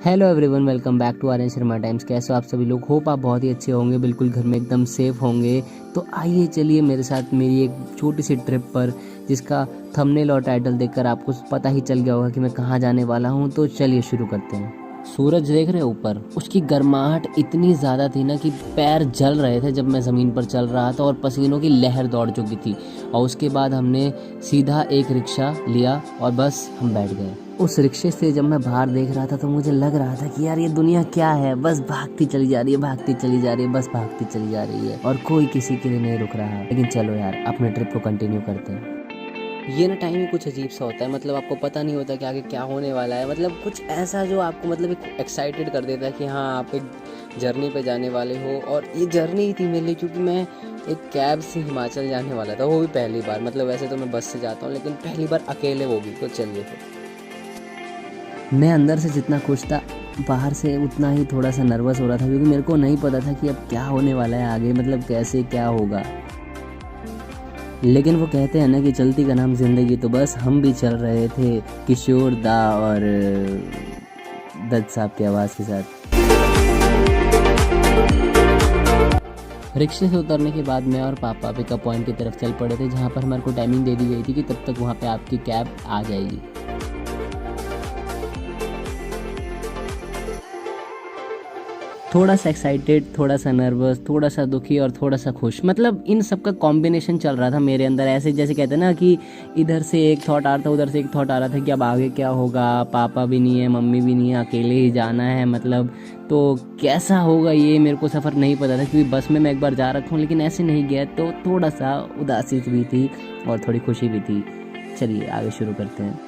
Hello everyone, welcome back to Aryan Sharma Times. कैसे हो आप सभी लोग? होप आप बहुत ही अच्छे होंगे, बिल्कुल घर में एकदम सेफ होंगे। तो आइए चलिए मेरे साथ मेरी एक छोटी सी ट्रिप पर, जिसका थंबनेल और टाइटल देखकर आपको पता ही चल गया होगा कि मैं कहाँ जाने वाला हूँ। तो चलिए शुरू करते हैं। सूरज देख रहे हैं ऊपर, उसकी गर्माहट इतनी ज़्यादा थी ना कि पैर जल रहे थे जब मैं ज़मीन पर चल रहा था और पसीनों की लहर दौड़ चुकी थी। और उसके बाद हमने सीधा एक रिक्शा लिया और बस हम बैठ गए। उस रिक्शे से जब मैं बाहर देख रहा था तो मुझे लग रहा था कि यार ये दुनिया क्या है, बस भागती चली जा रही है, भागती चली जा रही है, बस भागती चली जा रही है और कोई किसी के लिए नहीं रुक रहा। लेकिन चलो यार, अपने ट्रिप को कंटिन्यू करते हैं। ये ना टाइम ही कुछ अजीब सा होता है, मतलब आपको पता नहीं होता कि आगे क्या होने वाला है। मतलब कुछ ऐसा जो आपको मतलब एक एक्साइटेड कर देता है कि हाँ आप एक जर्नी पे जाने वाले हो। और ये जर्नी ही थी मेरे लिए, क्योंकि मैं एक कैब से हिमाचल जाने वाला था, वो भी पहली बार। मतलब वैसे तो मैं बस से जाता हूँ, लेकिन पहली बार अकेले वो भी। तो चलिए फिर। मैं अंदर से जितना खुश था, बाहर से उतना ही थोड़ा सा नर्वस हो रहा था, क्योंकि मेरे को नहीं पता था कि अब क्या होने वाला है आगे, मतलब कैसे क्या होगा। लेकिन वो कहते हैं ना कि चलती का नाम जिंदगी, तो बस हम भी चल रहे थे किशोर दा और दत्त साहब की आवाज़ के साथ। रिक्शे से उतरने के बाद मैं और पापा पिकअप पॉइंट की तरफ चल पड़े थे, जहाँ पर हमारे को टाइमिंग दे दी गई थी कि तब तक वहाँ पे आपकी कैब आ जाएगी। थोड़ा सा एक्साइटेड, थोड़ा सा नर्वस, थोड़ा सा दुखी और थोड़ा सा खुश, मतलब इन सब का कॉम्बिनेशन चल रहा था मेरे अंदर। ऐसे जैसे कहते हैं ना कि इधर से एक थॉट आ रहा था, उधर से एक थॉट आ रहा था कि अब आगे क्या होगा, पापा भी नहीं है, मम्मी भी नहीं है, अकेले ही जाना है, मतलब तो कैसा होगा ये मेरे को सफ़र नहीं पता था। क्योंकि बस में मैं एक बार जा रखा हूँ लेकिन ऐसे नहीं गया, तो थोड़ा सा उदासी भी थी और थोड़ी खुशी भी थी। चलिए आगे शुरू करते हैं।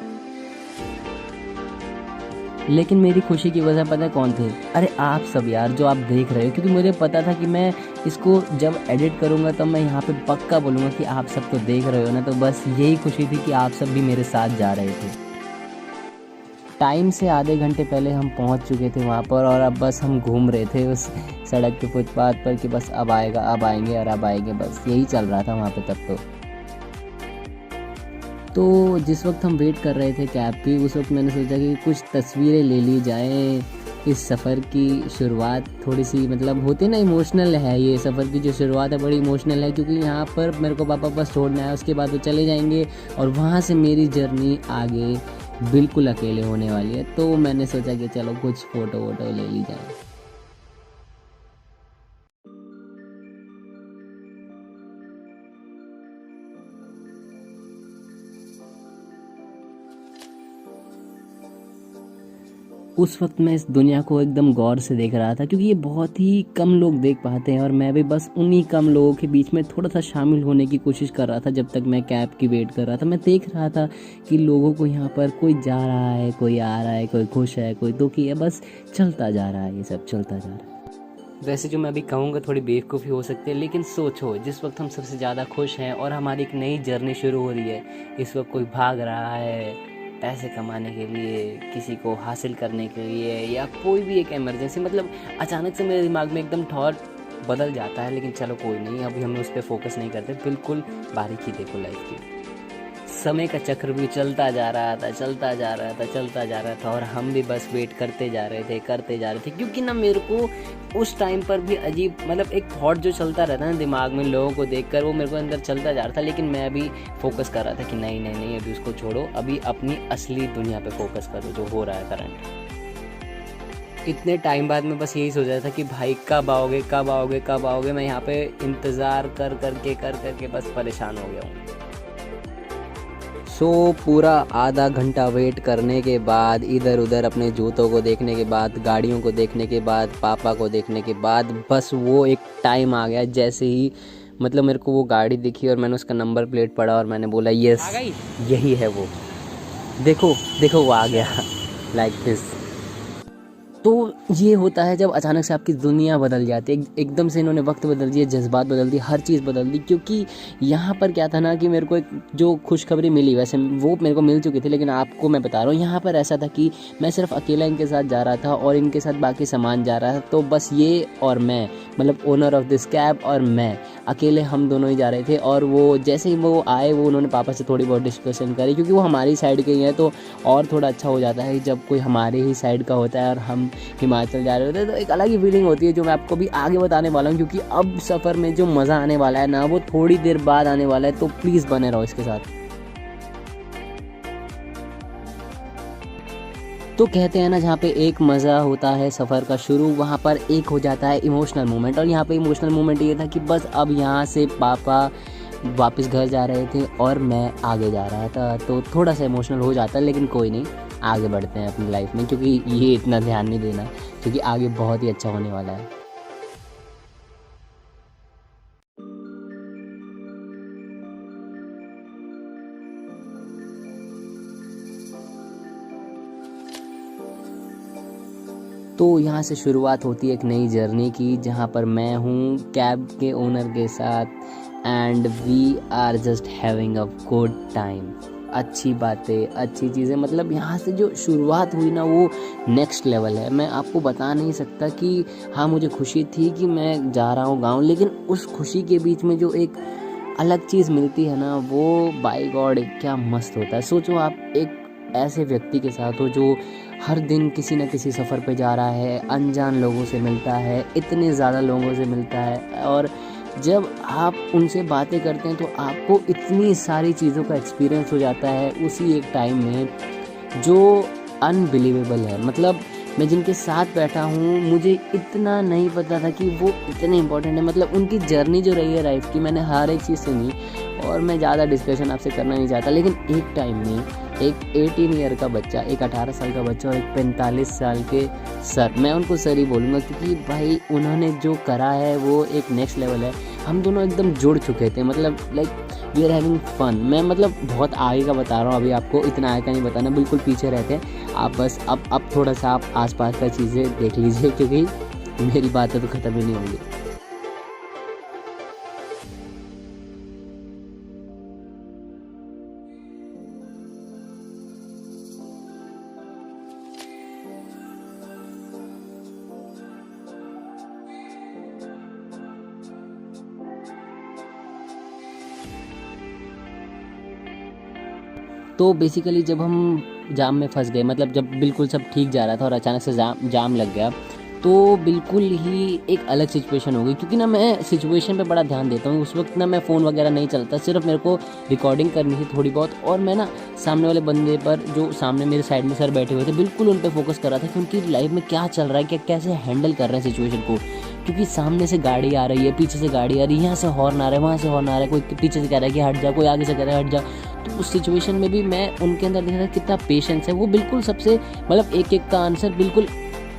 लेकिन मेरी खुशी की वजह पता है कौन थे? अरे आप सब यार, जो आप देख रहे हो। क्योंकि मुझे पता था कि मैं इसको जब एडिट करूँगा तब मैं यहाँ पे पक्का बोलूँगा कि आप सब तो देख रहे हो ना। तो बस यही खुशी थी कि आप सब भी मेरे साथ जा रहे थे। टाइम से आधे घंटे पहले हम पहुँच चुके थे वहाँ पर, और अब बस हम घूम रहे थे उस सड़क के फुटपाथ पर कि बस अब आएगा, अब आएंगे और अब आएंगे, बस यही चल रहा था वहाँ पर तब तो जिस वक्त हम वेट कर रहे थे कैब की, उस वक्त मैंने सोचा कि कुछ तस्वीरें ले ली जाएं। इस सफ़र की शुरुआत थोड़ी सी, मतलब होती ना, इमोशनल है। ये सफ़र की जो शुरुआत है बड़ी इमोशनल है, क्योंकि यहाँ पर मेरे को पापा बस छोड़ना है, उसके बाद वो चले जाएंगे और वहाँ से मेरी जर्नी आगे बिल्कुल अकेले होने वाली है। तो मैंने सोचा कि चलो कुछ फ़ोटो वोटो ले ली जाए। उस वक्त मैं इस दुनिया को एकदम गौर से देख रहा था, क्योंकि ये बहुत ही कम लोग देख पाते हैं और मैं भी बस उन्हीं कम लोगों के बीच में थोड़ा सा शामिल होने की कोशिश कर रहा था। जब तक मैं कैब की वेट कर रहा था, मैं देख रहा था कि लोगों को यहाँ पर कोई जा रहा है, कोई आ रहा है, कोई खुश है, कोई दुखी है, बस चलता जा रहा है, ये सब चलता जा रहा है। वैसे जो मैं अभी कहूँगा थोड़ी बेवकूफ़ी हो सकती है, लेकिन सोचो, जिस वक्त हम सबसे ज़्यादा खुश हैं और हमारी एक नई जर्नी शुरू हो रही है, इस वक्त कोई भाग रहा है पैसे कमाने के लिए, किसी को हासिल करने के लिए, या कोई भी एक इमरजेंसी, मतलब अचानक से मेरे दिमाग में एकदम थॉट बदल जाता है। लेकिन चलो कोई नहीं, अभी हम उस पर फोकस नहीं करते, बिल्कुल बारीकी देखो लाइफ की। समय का चक्र भी चलता जा रहा था, चलता जा रहा था, चलता जा रहा था, और हम भी बस वेट करते जा रहे थे, करते जा रहे थे। क्योंकि ना मेरे को उस टाइम पर भी अजीब, मतलब एक थॉट जो चलता रहता है ना दिमाग में लोगों को देखकर, वो मेरे को अंदर चलता जा रहा था। लेकिन मैं अभी फोकस कर रहा था कि नहीं नहीं नहीं, अभी उसको छोड़ो, अभी अपनी असली दुनिया पे फोकस करो, जो हो रहा है करंट। इतने टाइम बाद मैं बस यही सोच रहा था कि भाई कब आओगे, कब आओगे, कब आओगे। मैं यहाँ पे इंतज़ार कर करके बस परेशान हो गया हूँ। पूरा आधा घंटा वेट करने के बाद, इधर उधर अपने जूतों को देखने के बाद, गाड़ियों को देखने के बाद, पापा को देखने के बाद, बस वो एक टाइम आ गया। जैसे ही मतलब मेरे को वो गाड़ी दिखी और मैंने उसका नंबर प्लेट पढ़ा और मैंने बोला यस, यही है वो, देखो देखो वो आ गया लाइक दिस। तो ये होता है जब अचानक से आपकी दुनिया बदल जाती है। एकदम से इन्होंने वक्त बदल दिया, जज्बात बदल दिए, हर चीज़ बदल दी। क्योंकि यहाँ पर क्या था ना कि मेरे को एक जो खुशखबरी मिली, वैसे वो मेरे को मिल चुकी थी, लेकिन आपको मैं बता रहा हूँ, यहाँ पर ऐसा था कि मैं सिर्फ अकेला इनके साथ जा रहा था और इनके साथ बाकी सामान जा रहा था। तो बस ये और मैं, मतलब ओनर ऑफ दिस कैब और मैं, अकेले हम दोनों ही जा रहे थे। और वो जैसे ही वो आए, वो उन्होंने पापा से थोड़ी बहुत डिस्कशन करी, क्योंकि वो हमारी साइड के ही हैं, तो और थोड़ा अच्छा हो जाता है जब कोई हमारे ही साइड का होता है और हम हिमाचल जा रहे होते हैं, तो एक अलग ही फीलिंग होती है जो मैं आपको भी आगे बताने वाला हूँ। क्योंकि अब सफ़र में जो मज़ा आने वाला है ना, वो थोड़ी देर बाद आने वाला है, तो प्लीज़ बने रहो इसके साथ। तो कहते हैं ना, जहाँ पे एक मज़ा होता है सफ़र का शुरू, वहाँ पर एक हो जाता है इमोशनल मोमेंट। और यहाँ पे इमोशनल मोमेंट ये था कि बस अब यहाँ से पापा वापस घर जा रहे थे और मैं आगे जा रहा था, तो थोड़ा सा इमोशनल हो जाता है, लेकिन कोई नहीं, आगे बढ़ते हैं अपनी लाइफ में, क्योंकि ये इतना ध्यान नहीं देना, क्योंकि आगे बहुत ही अच्छा होने वाला है। तो यहाँ से शुरुआत होती है एक नई जर्नी की, जहाँ पर मैं हूँ कैब के ओनर के साथ, and we are just having a good time. अच्छी बातें, अच्छी चीज़ें, मतलब यहाँ से जो शुरुआत हुई ना, वो नेक्स्ट लेवल है। मैं आपको बता नहीं सकता कि हाँ, मुझे खुशी थी कि मैं जा रहा हूँ गाँव, लेकिन उस खुशी के बीच में जो एक अलग चीज़ मिलती है ना, वो बाय गॉड क्या मस्त होता है। सोचो आप एक ऐसे व्यक्ति के साथ हो जो हर दिन किसी न किसी सफ़र पे जा रहा है, अनजान लोगों से मिलता है, इतने ज़्यादा लोगों से मिलता है, और जब आप उनसे बातें करते हैं तो आपको इतनी सारी चीज़ों का एक्सपीरियंस हो जाता है उसी एक टाइम में, जो अनबिलीवेबल है। मतलब मैं जिनके साथ बैठा हूँ, मुझे इतना नहीं पता था कि वो इतने इम्पोर्टेंट है। मतलब उनकी जर्नी जो रही है लाइफ की, मैंने हर एक चीज़ सुनी, और मैं ज़्यादा डिस्कशन आपसे करना नहीं चाहता, लेकिन एक टाइम में एक 18 ईयर का बच्चा, एक 18 साल का बच्चा और एक 45 साल के सर, मैं उनको सर ही बोलूँगा, क्योंकि भाई उन्होंने जो करा है वो एक नेक्स्ट लेवल है। हम दोनों एकदम जुड़ चुके थे, मतलब like we are having fun. मैं मतलब बहुत आगे का बता रहा हूँ, अभी आपको इतना आगे का नहीं बताना, बिल्कुल पीछे रहते हैं आप। बस अब थोड़ा सा आप आसपास का चीज़ें देख लीजिए, क्योंकि मेरी बातें तो ख़त्म ही नहीं होंगी। तो बेसिकली जब हम जाम में फंस गए, मतलब जब बिल्कुल सब ठीक जा रहा था और अचानक से जाम लग गया, तो बिल्कुल ही एक अलग सिचुएशन हो गई। क्योंकि ना मैं सिचुएशन पे बड़ा ध्यान देता हूँ, उस वक्त ना मैं फ़ोन वगैरह नहीं चलता, सिर्फ मेरे को रिकॉर्डिंग करनी थी थोड़ी बहुत, और मैं ना सामने वाले बंदे पर, जो सामने मेरे साइड में सर बैठे हुए थे, बिल्कुल उन पर फोकस कर रहा था कि उनकी लाइफ में क्या चल रहा है, क्या कैसे हैंडल कर रहे हैं सिचुएशन को। क्योंकि सामने से गाड़ी आ रही है, पीछे से गाड़ी आ रही है, यहाँ से हॉर्न आ रहा है, वहाँ से हॉर्न आ रहा है, कोई पीछे से कह रहा है कि हट जा, कोई आगे से कह रहा है हट जा। तो उस सिचुएशन में भी मैं उनके अंदर देख रहा था कितना पेशेंस है। वो बिल्कुल सबसे, मतलब एक एक का आंसर बिल्कुल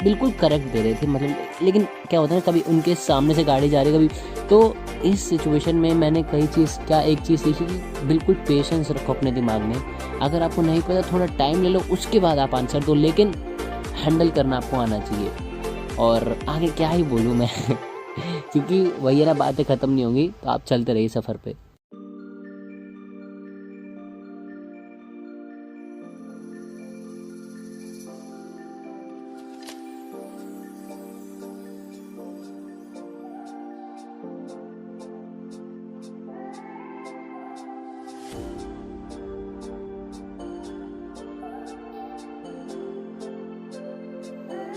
बिल्कुल करेक्ट दे रहे थे, मतलब। लेकिन क्या होता है ना, कभी उनके सामने से गाड़ी जा रही है, कभी, तो इस सिचुएशन में मैंने एक चीज़ सीखी कि बिल्कुल पेशेंस रखो अपने दिमाग में। अगर आपको नहीं पता, थोड़ा टाइम ले लो, उसके बाद आप आंसर दो, लेकिन हैंडल करना आपको आना चाहिए। और आगे क्या ही बोलूँ मैं क्योंकि वही ना, बातें ख़त्म नहीं होंगी, तो आप चलते रहिए सफ़र पे।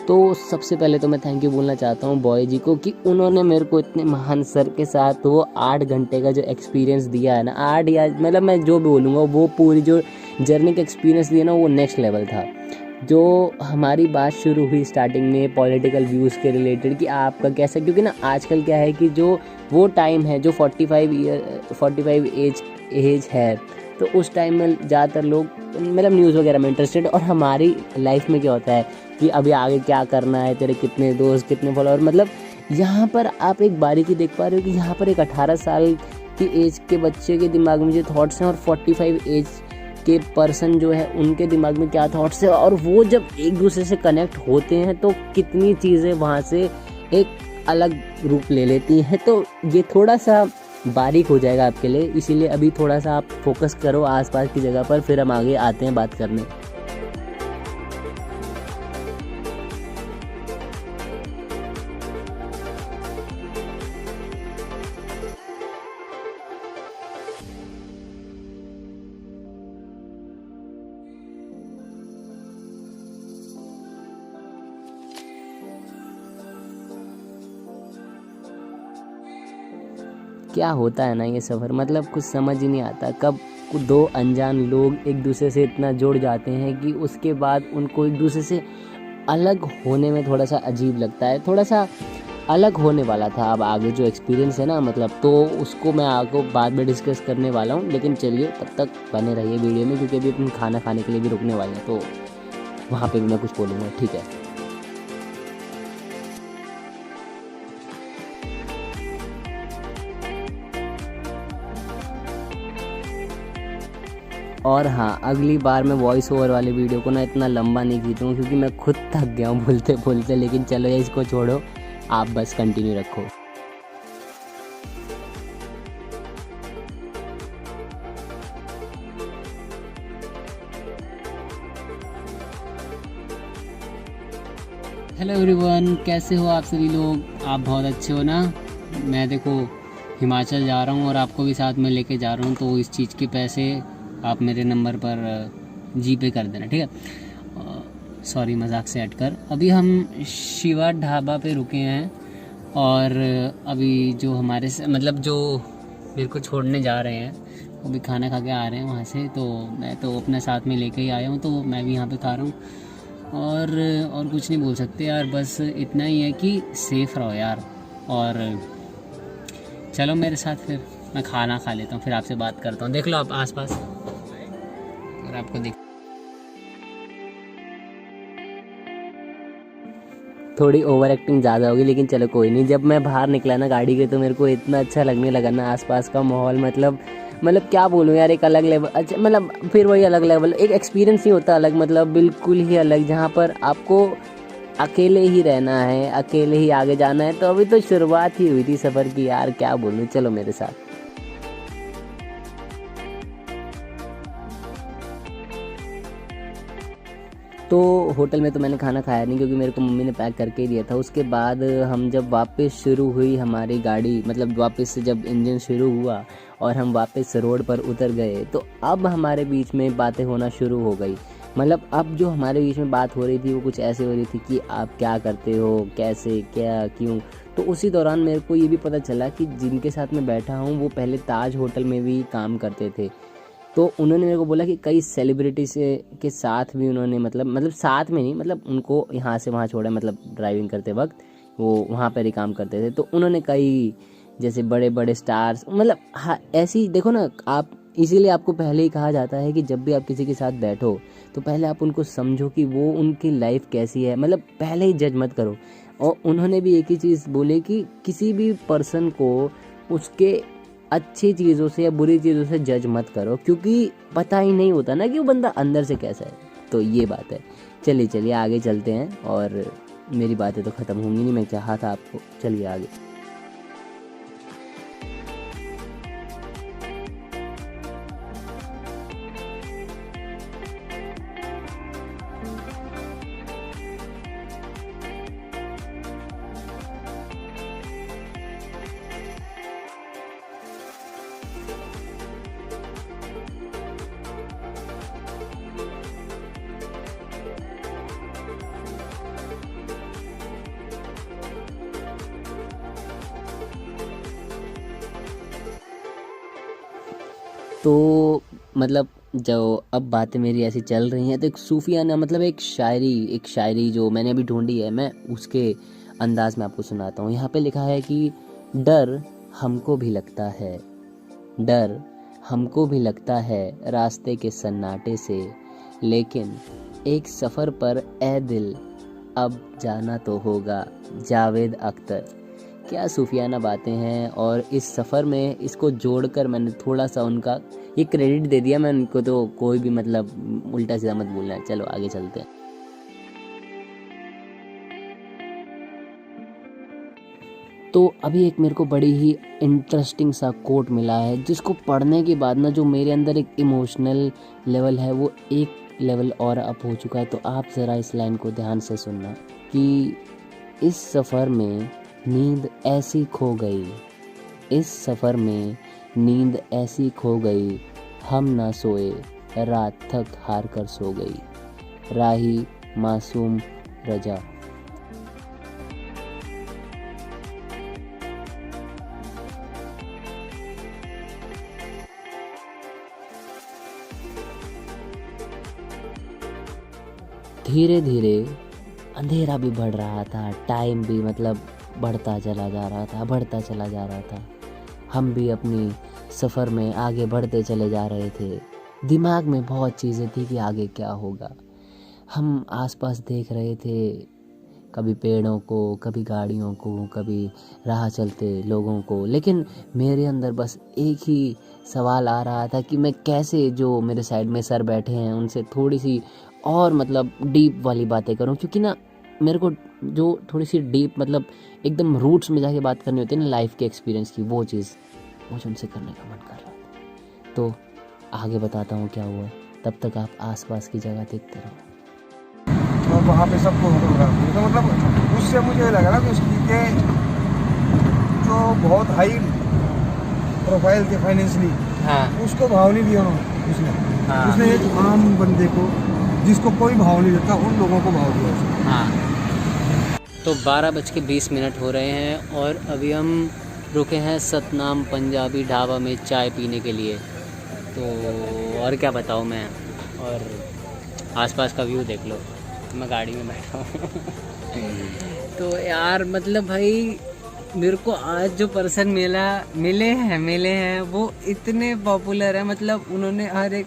तो सबसे पहले तो मैं थैंक यू बोलना चाहता हूँ बॉय जी को, कि उन्होंने मेरे को इतने महान सर के साथ वो 8 घंटे का जो एक्सपीरियंस दिया है ना, 8 या मतलब मैं जो भी बोलूँगा, वो पूरी जो जर्नी का एक्सपीरियंस दिया ना, वो नेक्स्ट लेवल था। जो हमारी बात शुरू हुई स्टार्टिंग में पॉलिटिकल व्यूज़ के रिलेटेड, कि आपका कैसा, क्योंकि ना आजकल क्या है कि जो वो टाइम है, जो 45 एज है, तो उस टाइम में ज़्यादातर लोग मतलब न्यूज़ वगैरह में इंटरेस्टेड। और हमारी लाइफ में क्या होता है कि अभी आगे क्या करना है, तेरे कितने दोस्त, कितने फॉलोअर, मतलब यहाँ पर आप एक बारीकी देख पा रहे हो कि यहाँ पर एक 18 साल की एज के बच्चे के दिमाग में जो थॉट्स हैं, और 45 एज के पर्सन जो है उनके दिमाग में क्या थॉट्स है, और वो जब एक दूसरे से कनेक्ट होते हैं तो कितनी चीज़ें वहाँ से एक अलग रूप ले लेती हैं। तो ये थोड़ा सा बारीक हो जाएगा आपके लिए, इसीलिए अभी थोड़ा सा आप फोकस करो आसपास की जगह पर, फिर हम आगे आते हैं बात करने। क्या होता है ना ये सफ़र, मतलब कुछ समझ ही नहीं आता कब दो अनजान लोग एक दूसरे से इतना जुड़ जाते हैं कि उसके बाद उनको एक दूसरे से अलग होने में थोड़ा सा अजीब लगता है, थोड़ा सा अलग होने वाला था। अब आगे जो एक्सपीरियंस है ना मतलब, तो उसको मैं आपको बाद में डिस्कस करने वाला हूँ, लेकिन चलिए तब तक बने रहिए वीडियो में, क्योंकि अभी अपन खाना खाने के लिए भी रुकने वाले हैं, तो वहाँ पे भी मैं कुछ बोलूँगा, ठीक है। और हाँ, अगली बार मैं वॉइस ओवर वाले वीडियो को ना इतना लंबा नहीं खींचूँगा, क्योंकि मैं खुद थक गया हूँ बोलते बोलते। लेकिन चलो ये इसको छोड़ो, आप बस कंटिन्यू रखो। हेलो एवरीवन, कैसे हो आप सभी लोग? आप बहुत अच्छे हो ना? मैं देखो हिमाचल जा रहा हूँ और आपको भी साथ में लेके जा रहा हूँ, तो इस चीज़ के पैसे आप मेरे नंबर पर जी पे कर देना, ठीक है? सॉरी, मजाक से हटकर अभी हम शिवा ढाबा पे रुके हैं, और अभी जो हमारे मतलब जो मेरे को छोड़ने जा रहे हैं वो भी खाना खा के आ रहे हैं वहाँ से, तो मैं तो अपने साथ में लेके ही आया हूँ, तो मैं भी यहाँ पे खा रहा हूँ। और कुछ नहीं बोल सकते यार, बस इतना ही है कि सेफ़ रहो यार। और चलो मेरे साथ, फिर मैं खाना खा लेता हूँ, फिर आपसे बात करता हूँ। देख लो आप आसपास, अगर आपको देख, थोड़ी ओवर एक्टिंग ज़्यादा होगी, लेकिन चलो कोई नहीं। जब मैं बाहर निकला ना गाड़ी के, तो मेरे को इतना अच्छा लगने लगा ना आसपास का माहौल, मतलब क्या बोलूँ यार, एक अलग लेवल। अच्छा, मतलब फिर वही अलग लेवल, एक एक्सपीरियंस ही होता अलग, मतलब बिल्कुल ही अलग, जहाँ पर आपको अकेले ही रहना है, अकेले ही आगे जाना है। तो अभी तो शुरुआत ही हुई थी सफ़र की यार, क्या बोलूँ, चलो मेरे साथ। तो होटल में तो मैंने खाना खाया नहीं, क्योंकि मेरे को मम्मी ने पैक करके ही दिया था। उसके बाद हम जब वापस शुरू हुई हमारी गाड़ी, मतलब वापस से जब इंजन शुरू हुआ और हम वापस रोड पर उतर गए, तो अब हमारे बीच में बातें होना शुरू हो गई। मतलब अब जो हमारे बीच में बात हो रही थी वो कुछ ऐसे हो रही थी कि आप क्या करते हो, कैसे, क्या, क्यों। तो उसी दौरान मेरे को ये भी पता चला कि जिनके साथ मैं बैठा हूँ वो पहले ताज होटल में भी काम करते थे। तो उन्होंने मेरे को बोला कि कई सेलिब्रिटी से के साथ भी उन्होंने मतलब साथ में नहीं, मतलब उनको यहाँ से वहाँ छोड़ा, मतलब ड्राइविंग करते वक्त वो वहाँ पर ही काम करते थे। तो उन्होंने कई जैसे बड़े बड़े स्टार्स, मतलब हाँ, ऐसी देखो ना आप, इसीलिए आपको पहले ही कहा जाता है कि जब भी आप किसी के साथ बैठो तो पहले आप उनको समझो कि वो उनकी लाइफ कैसी है, मतलब पहले ही जज मत करो। और उन्होंने भी एक ही चीज़ बोले कि किसी भी पर्सन को उसके अच्छी चीज़ों से या बुरी चीज़ों से जज मत करो, क्योंकि पता ही नहीं होता ना कि वो बंदा अंदर से कैसा है। तो ये बात है। चलिए चलिए आगे चलते हैं, और मेरी बातें तो ख़त्म होंगी नहीं, मैं चाहा था आपको, चलिए आगे। तो मतलब जो अब बातें मेरी ऐसी चल रही हैं, तो एक सूफियाना, मतलब एक शायरी जो मैंने अभी ढूंढी है, मैं उसके अंदाज में आपको सुनाता हूँ। यहाँ पे लिखा है कि डर हमको भी लगता है, डर हमको भी लगता है रास्ते के सन्नाटे से, लेकिन एक सफ़र पर ए दिल अब जाना तो होगा। जावेद अख्तर। क्या सूफियाना बातें हैं, और इस सफ़र में इसको जोड़कर मैंने थोड़ा सा उनका ये क्रेडिट दे दिया मैं उनको, तो कोई भी मतलब उल्टा सीधा मत बोलना है। चलो आगे चलते हैं। तो अभी एक मेरे को बड़ी ही इंटरेस्टिंग सा कोट मिला है, जिसको पढ़ने के बाद ना जो मेरे अंदर एक इमोशनल लेवल है वो एक लेवल और अप हो चुका है। तो आप ज़रा इस लाइन को ध्यान से सुनना कि इस सफ़र में नींद ऐसी खो गई, इस सफ़र में नींद ऐसी खो गई, हम ना सोए, रात थक हार कर सो गई। राही मासूम रजा। धीरे धीरे अंधेरा भी बढ़ रहा था, टाइम भी मतलब बढ़ता चला जा रहा था, बढ़ता चला जा रहा था। हम भी अपनी सफ़र में आगे बढ़ते चले जा रहे थे। दिमाग में बहुत चीज़ें थी कि आगे क्या होगा। हम आसपास देख रहे थे, कभी पेड़ों को, कभी गाड़ियों को, कभी राह चलते लोगों को, लेकिन मेरे अंदर बस एक ही सवाल आ रहा था कि मैं कैसे जो मेरे साइड में सर बैठे हैं उनसे थोड़ी सी और मतलब डीप वाली बातें करूं, क्योंकि ना मेरे को जो थोड़ी सी डीप मतलब एकदम रूट्स में जाके बात करनी होती है ना लाइफ के एक्सपीरियंस की, वो चीज़ मुझे उनसे करने का मन कर रहा था। तो आगे बताता हूँ क्या हुआ, तब तक आप आसपास की जगह देखते रहो। तो वहाँ पे सबको फोटोग्राफी तो मतलब उससे मुझे लगा ना कि उसकी के जो बहुत हाई प्रोफाइल थे फाइनेंशियली, हाँ उसको भाव नहीं दिया उन्होंने। हाँ उसने एक आम बंदे को, जिसको कोई भाव नहीं देता, उन लोगों को भाव दिया उसने। हाँ। तो 12:20 हो रहे हैं और अभी हम रुके हैं सतनाम पंजाबी ढाबा में चाय पीने के लिए। तो और क्या बताऊँ मैं, और आसपास का व्यू देख लो, मैं गाड़ी में बैठा हूँ। तो यार मतलब भाई मेरे को आज जो पर्सन मिले हैं वो इतने पॉपुलर है, मतलब उन्होंने हर एक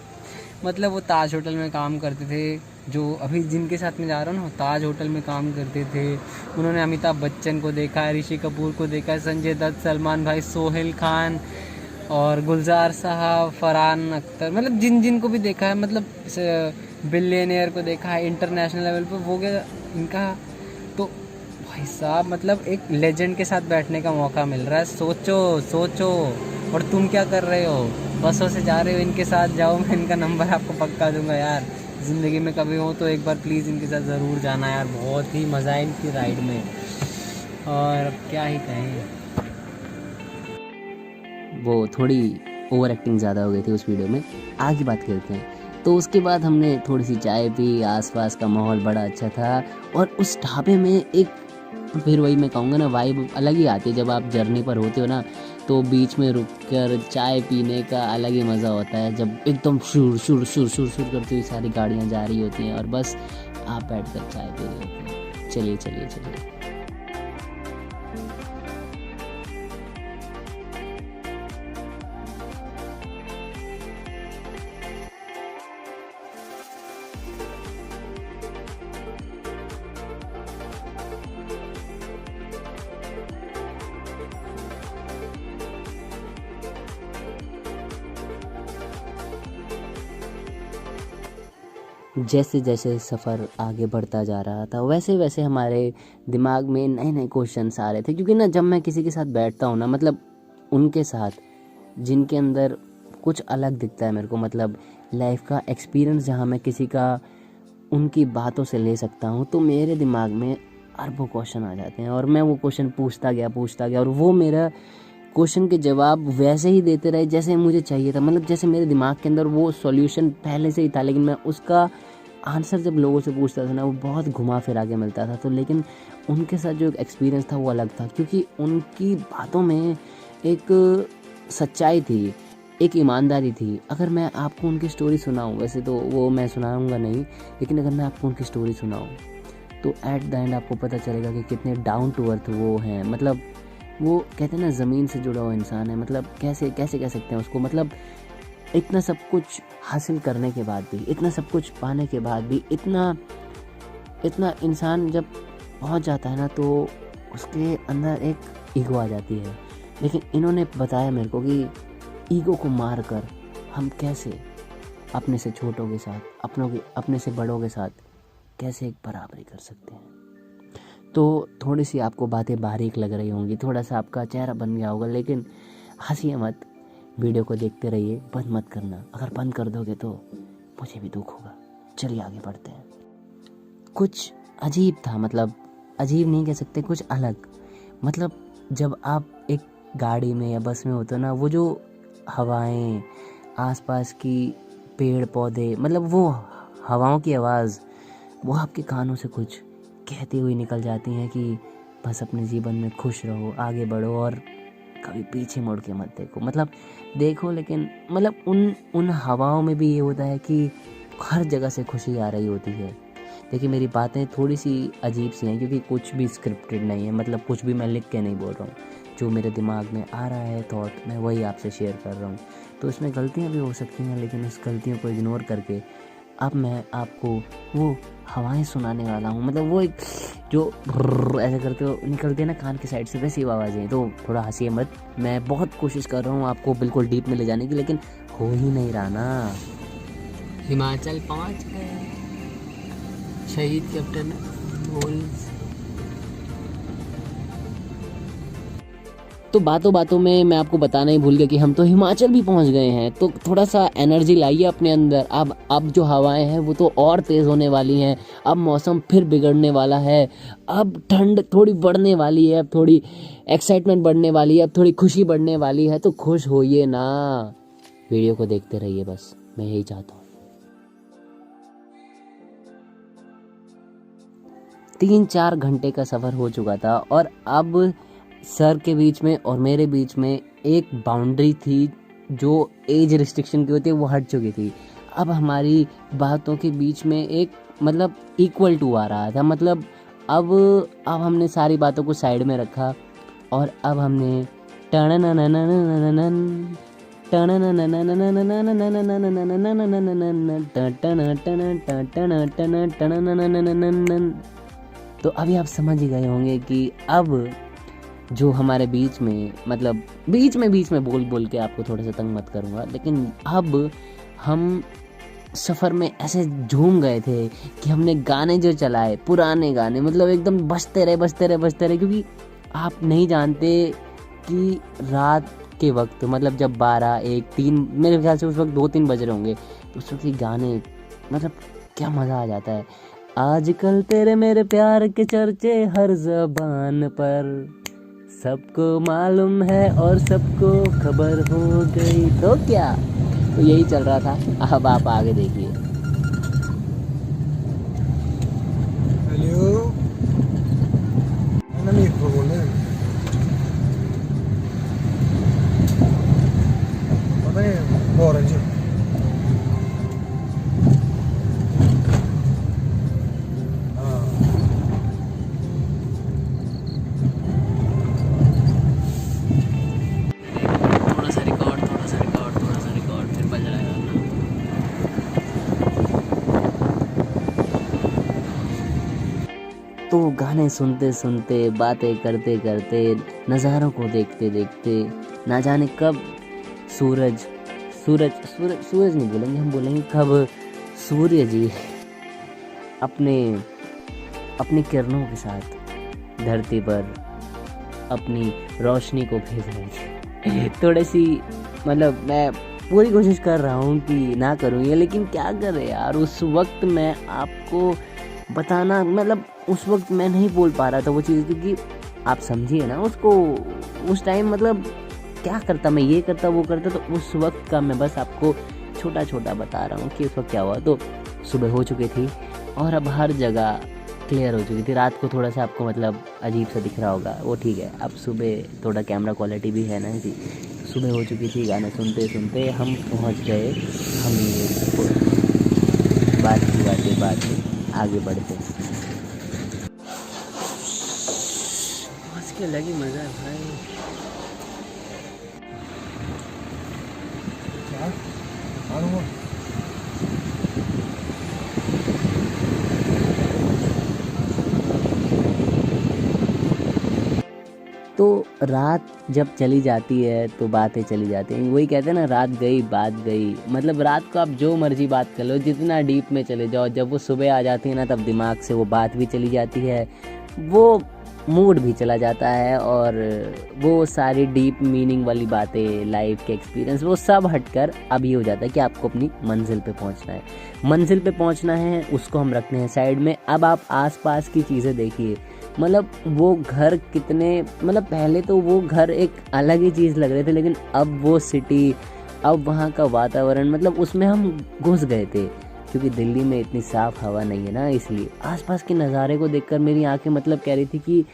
मतलब वो ताज होटल में काम करते थे, जो अभी जिनके साथ में जा रहा हूँ ना ताज होटल में काम करते थे। उन्होंने अमिताभ बच्चन को देखा है, ऋषि कपूर को देखा है, संजय दत्त, सलमान भाई, सोहेल खान और गुलजार साहब, फरहान अख्तर, मतलब जिन जिन को भी देखा है, मतलब बिलियनियर को देखा है इंटरनेशनल लेवल पे, वो गया इनका। तो भाई साहब मतलब एक लेजेंड के साथ बैठने का मौका मिल रहा है। सोचो और तुम क्या कर रहे हो, बसों से जा रहे हो, इनके साथ जाओ, मैं इनका नंबर आपको पक्का दूंगा यार। ज़िंदगी में कभी हो तो एक बार प्लीज़ इनके साथ ज़रूर जाना यार, बहुत ही मज़ा है इनकी राइड में। और अब क्या ही कहें, वो थोड़ी ओवर एक्टिंग ज़्यादा हो गई थी उस वीडियो में। आगे बात करते हैं। तो उसके बाद हमने थोड़ी सी चाय पी, आसपास का माहौल बड़ा अच्छा था और उस ढाबे में एक, फिर वही मैं कहूँगा ना, वाइब अलग ही आती है जब आप जर्नी पर होते हो ना, तो बीच में रुक कर चाय पीने का अलग ही मज़ा होता है, जब एकदम शुर शुर शुर शुर शुर करती हुई सारी गाड़ियाँ जा रही होती हैं और बस आप बैठ कर चाय पी रहे होते हैं। चलिए चलिए चलिए। जैसे जैसे सफ़र आगे बढ़ता जा रहा था वैसे वैसे हमारे दिमाग में नए नए क्वेश्चंस आ रहे थे, क्योंकि ना जब मैं किसी के साथ बैठता हूँ ना, मतलब उनके साथ जिनके अंदर कुछ अलग दिखता है मेरे को, मतलब लाइफ का एक्सपीरियंस जहाँ मैं किसी का उनकी बातों से ले सकता हूँ, तो मेरे दिमाग में अरबों क्वेश्चन आ जाते हैं और मैं वो क्वेश्चन पूछता गया और वो मेरा क्वेश्चन के जवाब वैसे ही देते रहे जैसे मुझे चाहिए था, मतलब जैसे मेरे दिमाग के अंदर वो सॉल्यूशन पहले से ही था, लेकिन मैं उसका आंसर जब लोगों से पूछता था ना वो बहुत घुमा फिरा के मिलता था। तो लेकिन उनके साथ जो एक्सपीरियंस था वो अलग था, क्योंकि उनकी बातों में एक सच्चाई थी, एक ईमानदारी थी। अगर मैं आपको उनकी स्टोरी सुनाऊँ, वैसे तो वो मैं सुनाऊँगा नहीं, लेकिन अगर मैं आपको उनकी स्टोरी सुनाऊँ तो एट द एंड आपको पता चलेगा कि कितने डाउन टू अर्थ वो हैं। मतलब वो कहते हैं ना ज़मीन से जुड़ा हुआ इंसान है, मतलब कैसे कैसे कह सकते हैं उसको, मतलब इतना सब कुछ हासिल करने के बाद भी, इतना सब कुछ पाने के बाद भी, इतना इंसान जब पहुंच जाता है ना तो उसके अंदर एक ईगो आ जाती है। लेकिन इन्होंने बताया मेरे को कि ईगो को मार कर हम कैसे अपने से छोटों के साथ, अपने से बड़ों के साथ कैसे एक बराबरी कर सकते हैं। तो थोड़ी सी आपको बातें बारीक लग रही होंगी, थोड़ा सा आपका चेहरा बन गया होगा, लेकिन हंसिए मत, वीडियो को देखते रहिए, बंद मत करना। अगर बंद कर दोगे तो मुझे भी दुख होगा। चलिए आगे बढ़ते हैं। कुछ अजीब था, मतलब अजीब नहीं कह सकते, कुछ अलग। मतलब जब आप एक गाड़ी में या बस में होते हो ना, वो जो हवाएं, आसपास की पेड़ पौधे, मतलब वो हवाओं की आवाज़ वो आपके कानों से कुछ कहती हुई निकल जाती हैं कि बस अपने जीवन में खुश रहो, आगे बढ़ो और कभी पीछे मुड़ के मत देखो। मतलब देखो, लेकिन मतलब उन हवाओं में भी ये होता है कि हर जगह से खुशी आ रही होती है। देखिए मेरी बातें थोड़ी सी अजीब सी हैं क्योंकि कुछ भी स्क्रिप्टेड नहीं है, मतलब कुछ भी मैं लिख के नहीं बोल रहा हूँ। जो मेरे दिमाग में आ रहा है थॉट, मैं वही आपसे शेयर कर रहा हूँ। तो इसमें गलतियाँ भी हो सकती हैं, लेकिन उस गलतियों को इग्नोर करके अब मैं आपको वो हवाएं सुनाने वाला हूँ। मतलब वो एक जो ऐसे करते हो निकलते हैं ना कान की साइड से, वैसी आवाज़ें। तो थोड़ा हंसिए मत, मैं बहुत कोशिश कर रहा हूँ आपको बिल्कुल डीप में ले जाने की, लेकिन हो ही नहीं रहा ना। हिमाचल पहुंच गए, शहीद कैप्टन बोल। तो बातों बातों में मैं आपको बताना ही भूल गया कि हम तो हिमाचल भी पहुंच गए हैं। तो थोड़ा सा एनर्जी लाइए अपने अंदर। अब जो हवाएं हैं वो तो और तेज़ होने वाली हैं। अब मौसम फिर बिगड़ने वाला है। अब ठंड थोड़ी बढ़ने वाली है, अब थोड़ी एक्साइटमेंट बढ़ने वाली है, अब थोड़ी खुशी बढ़ने वाली है। तो खुश होइए ना, वीडियो को देखते रहिए, बस मैं यही चाहता हूँ। 3-4 घंटे का सफ़र हो चुका था और अब सर के बीच में और मेरे बीच में एक बाउंड्री थी जो एज रिस्ट्रिक्शन की होती है, वो हट चुकी थी। अब हमारी बातों के बीच में एक मतलब इक्वल टू आ रहा था। मतलब अब हमने सारी बातों को साइड में रखा और अब हमने तो अभी आप समझ ही गए होंगे कि अब जो हमारे बीच में, मतलब बीच में बोल बोल के आपको थोड़ा सा तंग मत करूँगा, लेकिन अब हम सफ़र में ऐसे झूम गए थे कि हमने गाने जो चलाए, पुराने गाने, मतलब एकदम बजते रहे, क्योंकि आप नहीं जानते कि रात के वक्त, मतलब जब 12, 1, 3, मेरे ख्याल से उस वक्त 2-3 बज रहे होंगे, तो उस वक्त गाने, मतलब क्या मज़ा आ जाता है। आजकल तेरे मेरे प्यार के चर्चे हर ज़बान पर, सबको मालूम है और सबको खबर हो गई, तो क्या। तो यही चल रहा था। अब आप आगे देखिए। हेलो, ना मीर को बोल रहे हैं, पता नहीं ऑरेंज थोड़ा सा रिकॉर्ड, फिर बज रहा है। तो गाने सुनते सुनते, बातें करते करते, नज़ारों को देखते देखते, ना जाने कब सूरज नहीं बोलेंगे, हम बोलेंगे कब सूर्य जी अपने अपनी किरणों के साथ धरती पर अपनी रोशनी को भेज रहे थे। थोड़ी सी, मतलब मैं पूरी कोशिश कर रहा हूँ कि ना करूँ ये, लेकिन क्या करें यार, उस वक्त मैं आपको बताना, मतलब उस वक्त मैं नहीं बोल पा रहा था वो चीज़, क्योंकि आप समझिए ना उसको, उस टाइम मतलब क्या करता, मैं ये करता वो करता। तो उस वक्त का मैं बस आपको छोटा छोटा बता रहा हूँ कि उस वक्त क्या हुआ। तो सुबह हो चुकी थी और अब हर जगह क्लियर हो चुकी थी। रात को थोड़ा सा आपको मतलब अजीब सा दिख रहा होगा, वो ठीक है। अब सुबह थोड़ा कैमरा क्वालिटी भी है ना जी। सुबह हो चुकी थी, गाने सुनते सुनते हम पहुँच गए। हम बात आगे बढ़ते। बस के लगी मजा है भाई। क्या मालूम तो रात जब चली जाती है तो बातें चली जाती हैं। वही कहते हैं ना, रात गई बात गई। मतलब रात को आप जो मर्जी बात कर लो, जितना डीप में चले जाओ, जब वो सुबह आ जाती है ना, तब दिमाग से वो बात भी चली जाती है, वो मूड भी चला जाता है, और वो सारी डीप मीनिंग वाली बातें, लाइफ के एक्सपीरियंस, वो सब हटकर अब ये हो जाता है कि आपको अपनी मंजिल पे पहुंचना है। मंजिल पे पहुंचना है, उसको हम रखते हैं साइड में। अब आप आसपास की चीज़ें देखिए। मतलब वो घर कितने, मतलब पहले तो वो घर एक अलग ही चीज़ लग रहे थे, लेकिन अब वो सिटी, अब वहाँ का वातावरण, मतलब उसमें हम घुस गए थे, क्योंकि दिल्ली में इतनी साफ़ हवा नहीं है ना, इसलिए। आसपास के नज़ारे को देखकर मेरी आंखें मतलब कह रही थी कि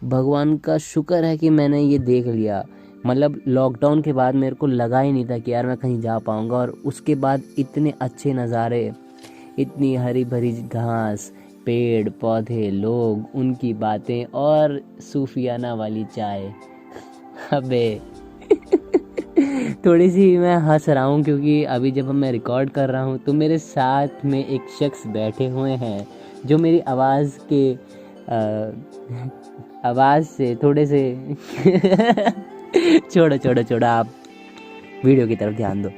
भगवान का शुक्र है कि मैंने ये देख लिया। मतलब लॉकडाउन के बाद मेरे को लगा ही नहीं था कि यार मैं कहीं जा पाऊँगा, और उसके बाद इतने अच्छे नज़ारे, इतनी हरी भरी घास, पेड़ पौधे, लोग, उनकी बातें और सूफियाना वाली चाय। अबे थोड़ी सी मैं हंस रहा हूँ क्योंकि अभी जब मैं रिकॉर्ड कर रहा हूँ तो मेरे साथ में एक शख्स बैठे हुए हैं जो मेरी आवाज़ से थोड़े से छोड़ो छोड़ो छोड़ो, आप वीडियो की तरफ ध्यान दो।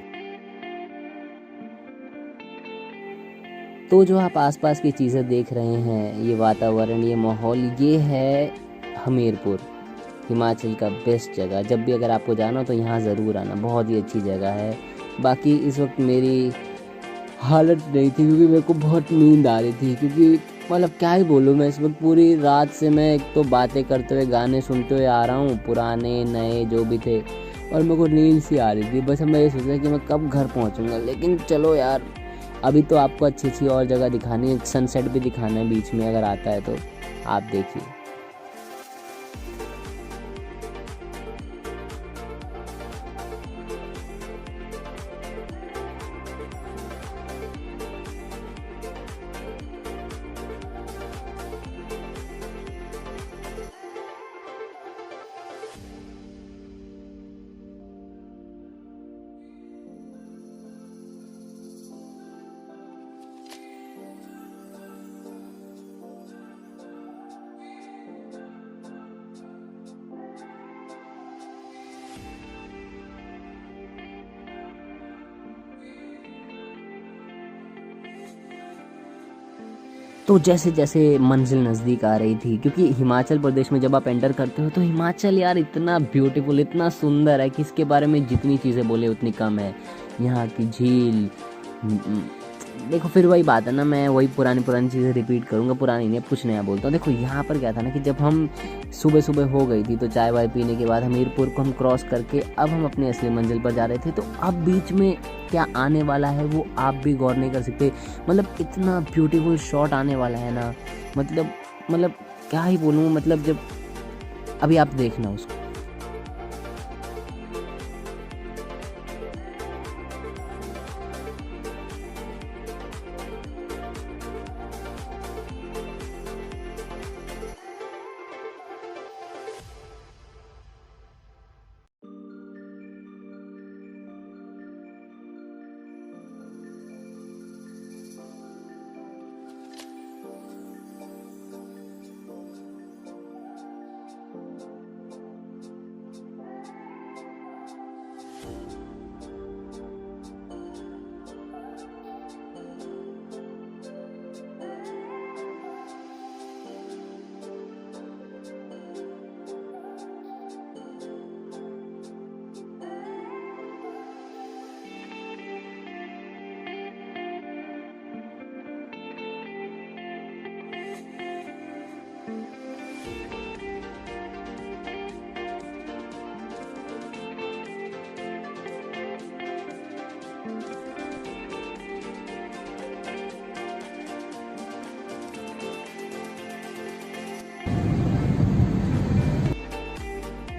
तो जो आप आसपास की चीज़ें देख रहे हैं, ये वातावरण, ये माहौल, ये है हमीरपुर, हिमाचल का बेस्ट जगह। जब भी अगर आपको जाना हो तो यहाँ ज़रूर आना, बहुत ही अच्छी जगह है। बाकी इस वक्त मेरी हालत नहीं थी क्योंकि मेरे को बहुत नींद आ रही थी, क्योंकि मतलब क्या ही बोलूँ मैं, इस वक्त पूरी रात से मैं एक तो बातें करते हुए गाने सुनते हुए आ रहा हूँ, पुराने नए जो भी थे, और मेरे को नींद सी आ रही थी। बस अब मैं ये सोच रहा कि मैं कब घर पहुँचूँगा। लेकिन चलो यार, अभी तो आपको अच्छी अच्छी और जगह दिखानी है, सनसेट भी दिखाना है बीच में, अगर आता है तो आप देखिए। तो जैसे जैसे मंजिल नज़दीक आ रही थी, क्योंकि हिमाचल प्रदेश में जब आप एंटर करते हो तो हिमाचल यार इतना ब्यूटीफुल, इतना सुंदर है कि इसके बारे में जितनी चीज़ें बोले उतनी कम है। यहाँ की झील, देखो फिर वही बात है ना, मैं वही पुरानी चीज़ें रिपीट करूँगा, पुरानी नहीं, कुछ नया बोलता हूँ। देखो यहाँ पर क्या था ना कि जब हम सुबह सुबह हो गई थी तो चाय वाय पीने के बाद हमीरपुर को हम क्रॉस करके अब हम अपनी असली मंजिल पर जा रहे थे। तो अब बीच में क्या आने वाला है वो आप भी गौर नहीं कर सकते। मतलब इतना ब्यूटीफुल शॉट आने वाला है ना, मतलब क्या ही बोलूँ, मतलब जब अभी आप देखना उसको।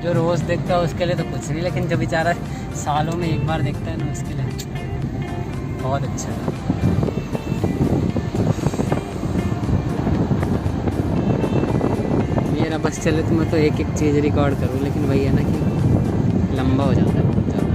जो रोज़ देखता है उसके लिए तो कुछ नहीं, लेकिन जो बेचारा सालों में एक बार देखता है ना, उसके लिए बहुत अच्छा है। मेरा बस चले तो मैं तो एक एक चीज़ रिकॉर्ड करूँ, लेकिन वही है ना कि लंबा हो जाता है बहुत ज़्यादा।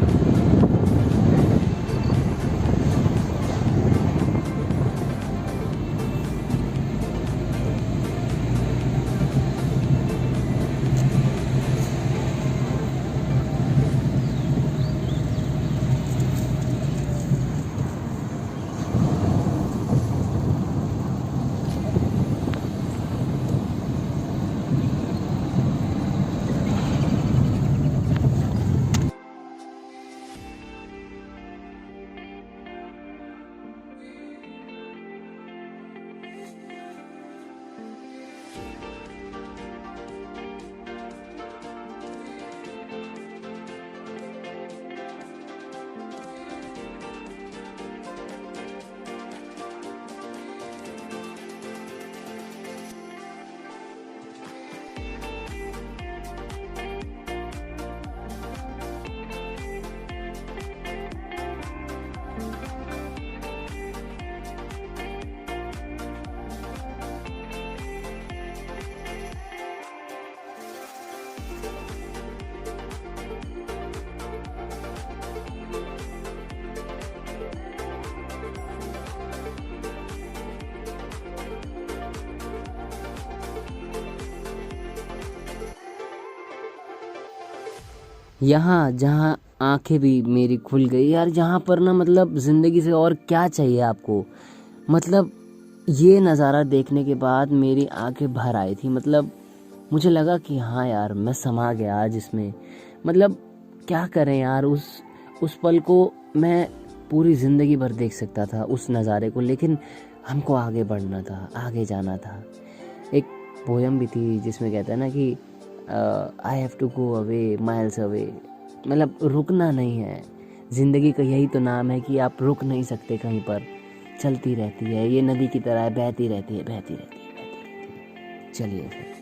यहाँ जहाँ आंखें भी मेरी खुल गई यार, जहाँ पर ना मतलब ज़िंदगी से और क्या चाहिए आपको। मतलब ये नज़ारा देखने के बाद मेरी आंखें भर आई थी। मतलब मुझे लगा कि हाँ यार मैं समा गया आज इसमें। मतलब क्या करें यार, उस पल को मैं पूरी ज़िंदगी भर देख सकता था उस नज़ारे को, लेकिन हमको आगे बढ़ना था, आगे जाना था। एक पोयम भी थी जिसमें कहता है ना कि I have to go away miles away. मतलब रुकना नहीं है, ज़िंदगी का यही तो नाम है कि आप रुक नहीं सकते कहीं पर, चलती रहती है, ये नदी की तरह है, बहती रहती है, बहती रहती है, बहती रहती है। चलिए फिर।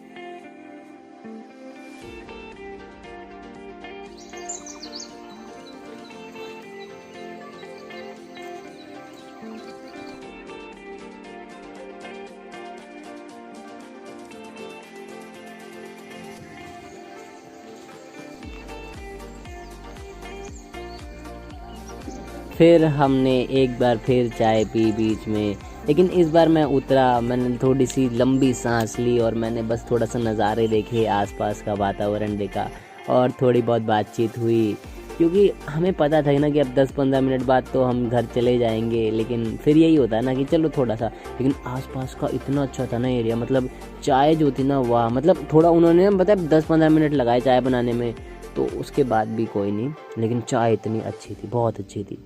फिर हमने एक बार फिर चाय पी बीच में, लेकिन इस बार मैं उतरा, मैंने थोड़ी सी लंबी सांस ली और मैंने बस थोड़ा सा नज़ारे देखे, आसपास का वातावरण देखा और थोड़ी बहुत बातचीत हुई। क्योंकि हमें पता था ना कि अब 10-15 मिनट बाद तो हम घर चले जाएंगे, लेकिन फिर यही होता है ना कि चलो थोड़ा सा। लेकिन आसपास का इतना अच्छा था ना एरिया, मतलब चाय जो थी ना, वाह। मतलब थोड़ा उन्होंने बताया 10-15 मिनट लगाए चाय बनाने में, तो उसके बाद भी कोई नहीं, लेकिन चाय इतनी अच्छी थी, बहुत अच्छी थी।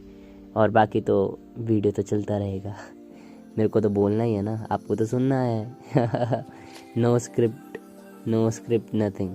और बाकी तो वीडियो तो चलता रहेगा, मेरे को तो बोलना ही है ना, आपको तो सुनना है। No script, no script, nothing.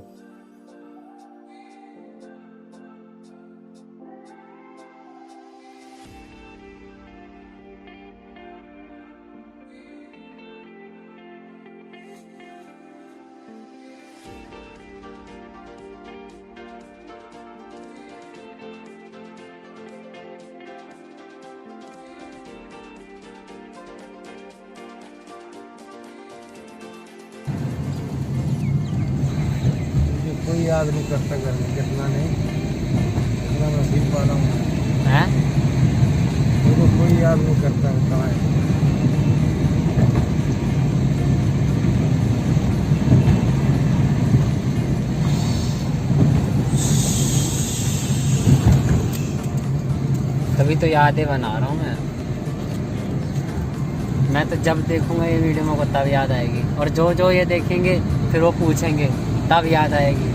मुझे कोई याद नहीं करता घर में, कितना नहीं कितना मैं भीग पा रहा हूँ। हैं? मुझे कोई याद नहीं करता है कहाँ है। तभी तो यादें बना रहा हूँ मैं तो जब देखूंगा ये वीडियो मेरे को तब याद आएगी, और जो जो ये देखेंगे फिर वो पूछेंगे, तब याद आएगी।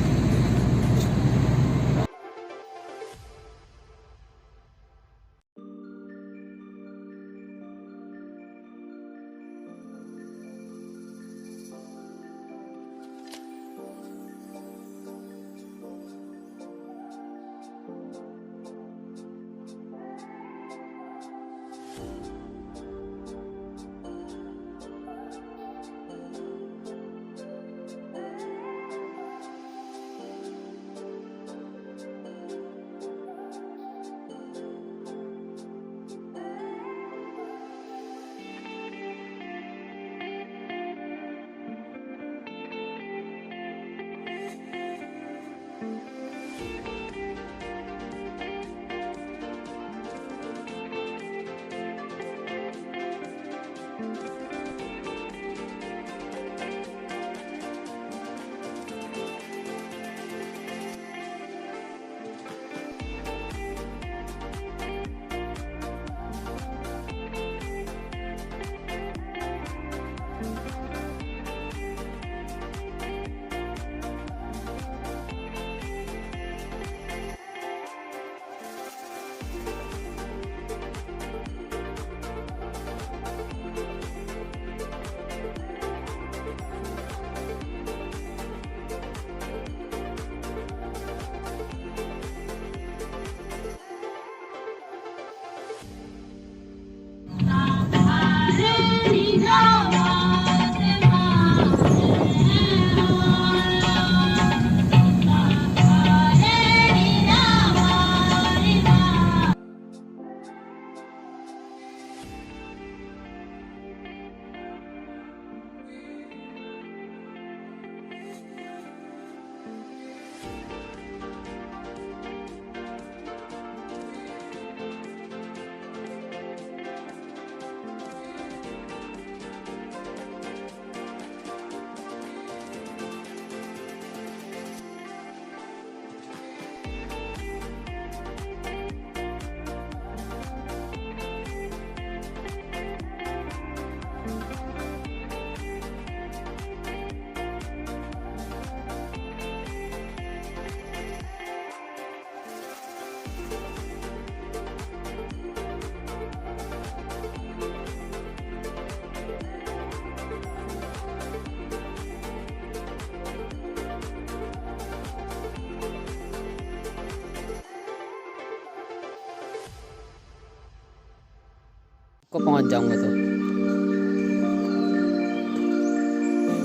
को पहुंच जाऊंगा तो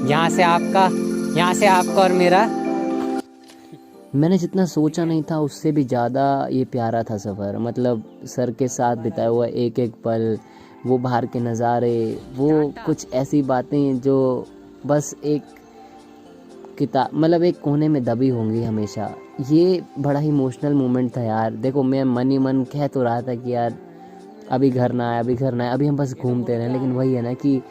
यहाँ से आपका और मेरा। मैंने जितना सोचा नहीं था उससे भी ज़्यादा ये प्यारा था सफ़र। मतलब सर के साथ बिताया हुआ एक एक पल, वो बाहर के नज़ारे, वो कुछ ऐसी बातें जो बस एक किताब मतलब एक कोने में दबी होंगी हमेशा। ये बड़ा ही इमोशनल मोमेंट था यार। देखो मैं मन ही मन कह तो रहा था कि यार अभी घर ना आए, अभी हम बस घूमते रहें, लेकिन वही है ना कि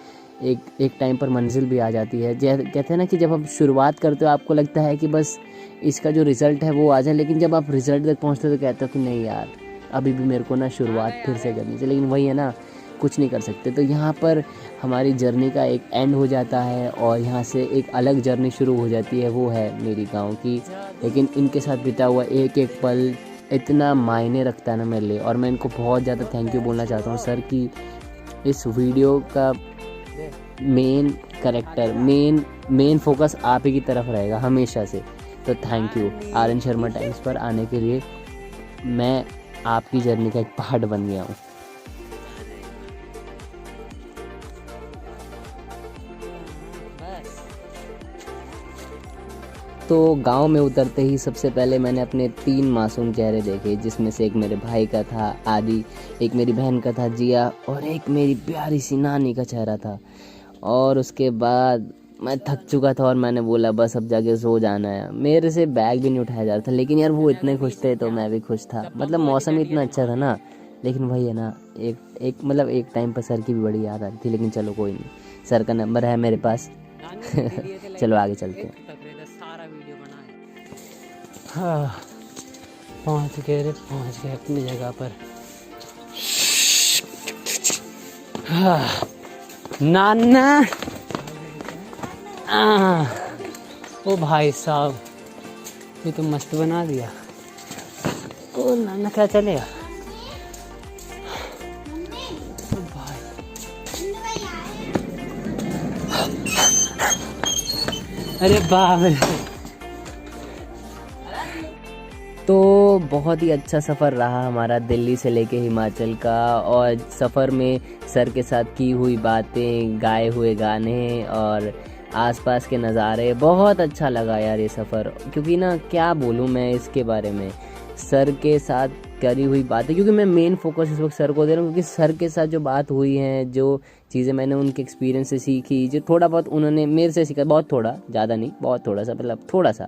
एक टाइम पर मंजिल भी आ जाती है। कहते हैं ना कि जब आप शुरुआत करते हो आपको लगता है कि बस इसका जो रिज़ल्ट है वो आ जाए, लेकिन जब आप रिज़ल्ट तक पहुंचते हो तो कहते हो कि नहीं यार अभी भी मेरे को ना शुरुआत फिर से करनी चाहिए। लेकिन वही है ना, कुछ नहीं कर सकते। तो यहाँ पर हमारी जर्नी का एक एंड हो जाता है और यहाँ से एक अलग जर्नी शुरू हो जाती है, वो है मेरी गाँव की। लेकिन इनके साथ बिता हुआ एक एक पल इतना मायने रखता है ना मेरे लिए। और मैं इनको बहुत ज़्यादा थैंक यू बोलना चाहता हूँ सर कि इस वीडियो का मेन कैरेक्टर, मेन फोकस आप ही की तरफ रहेगा हमेशा से। तो thank you Aryan Sharma Times पर आने के लिए। मैं आपकी जर्नी का एक पार्ट बन गया हूँ। तो गांव में उतरते ही सबसे पहले मैंने अपने 3 मासूम चेहरे देखे, जिसमें से एक मेरे भाई का था आदि, एक मेरी बहन का था जिया, और एक मेरी प्यारी सी नानी का चेहरा था। और उसके बाद मैं थक चुका था और मैंने बोला बस अब जाके सो जाना है। मेरे से बैग भी नहीं उठाया जा रहा था, लेकिन यार वो इतने खुश थे तो मैं भी खुश था। मतलब मौसम ही इतना अच्छा था ना। लेकिन वही है ना, एक टाइम पर सर की भी बड़ी याद आती थी। लेकिन चलो कोई नहीं, सर का नंबर है मेरे पास। चलो आगे चलते हैं। हाँ पहुँच गए अपनी जगह पर। हाँ नाना, ओ भाई साहब ये तो मस्त बना दिया। ओ नाना क्या चलेगा। ओ भाई अरे बाप रे। तो बहुत ही अच्छा सफ़र रहा हमारा दिल्ली से लेके हिमाचल का। और सफ़र में सर के साथ की हुई बातें, गाए हुए गाने और आसपास के नज़ारे, बहुत अच्छा लगा यार ये सफ़र। क्योंकि ना क्या बोलूँ मैं इसके बारे में, सर के साथ करी हुई बातें, क्योंकि मैं मेन फोकस इस वक्त सर को दे रहा हूँ। क्योंकि सर के साथ जो बात हुई है, जो चीज़ें मैंने उनके एक्सपीरियंस से सीखी, जो थोड़ा बहुत उन्होंने मेरे से सीखा, बहुत थोड़ा, ज़्यादा नहीं, बहुत थोड़ा सा, मतलब थोड़ा सा,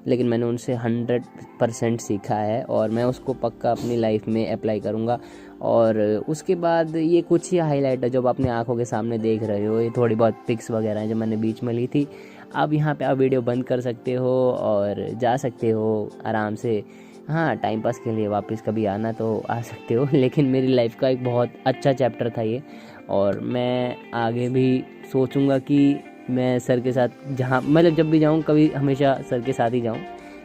लेकिन मैंने उनसे 100% सीखा है और मैं उसको पक्का अपनी लाइफ में अप्लाई करूँगा। और उसके बाद ये कुछ ही हाईलाइट है जो आप अपने आँखों के सामने देख रहे हो। ये थोड़ी बहुत पिक्स वगैरह हैं जो मैंने बीच में ली थी। अब यहाँ पे आप वीडियो बंद कर सकते हो और जा सकते हो आराम से। हाँ टाइम पास के लिए वापस कभी आना तो आ सकते हो। लेकिन मेरी लाइफ का एक बहुत अच्छा चैप्टर था ये, और मैं आगे भी सोचूंगा कि मैं सर के साथ जहाँ मतलब जब भी जाऊँ कभी हमेशा सर के साथ ही जाऊँ।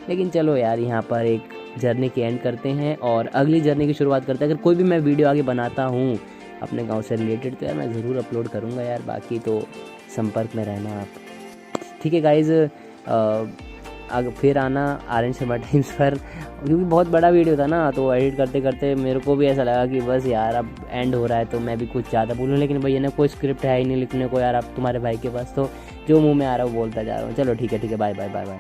लेकिन चलो यार यहाँ पर एक जर्नी की एंड करते हैं और अगली जर्नी की शुरुआत करते हैं। अगर कोई भी मैं वीडियो आगे बनाता हूँ अपने गांव से रिलेटेड तो यार मैं ज़रूर अपलोड करूँगा यार। बाकी तो संपर्क में रहना आप, ठीक है गाइज़। फिर आना आर्यन शर्मा टाइम्स पर, क्योंकि बहुत बड़ा वीडियो था ना, तो एडिट करते करते मेरे को भी ऐसा लगा कि बस यार अब एंड हो रहा है तो मैं भी कुछ ज़्यादा बोलूँ। लेकिन भैया ना कोई स्क्रिप्ट है ही नहीं लिखने को यार, अब तुम्हारे भाई के पास, तो जो मुंह में आ रहा है वो बोलता जा रहा हूँ। चलो ठीक है, बाय बाय बाय बाय।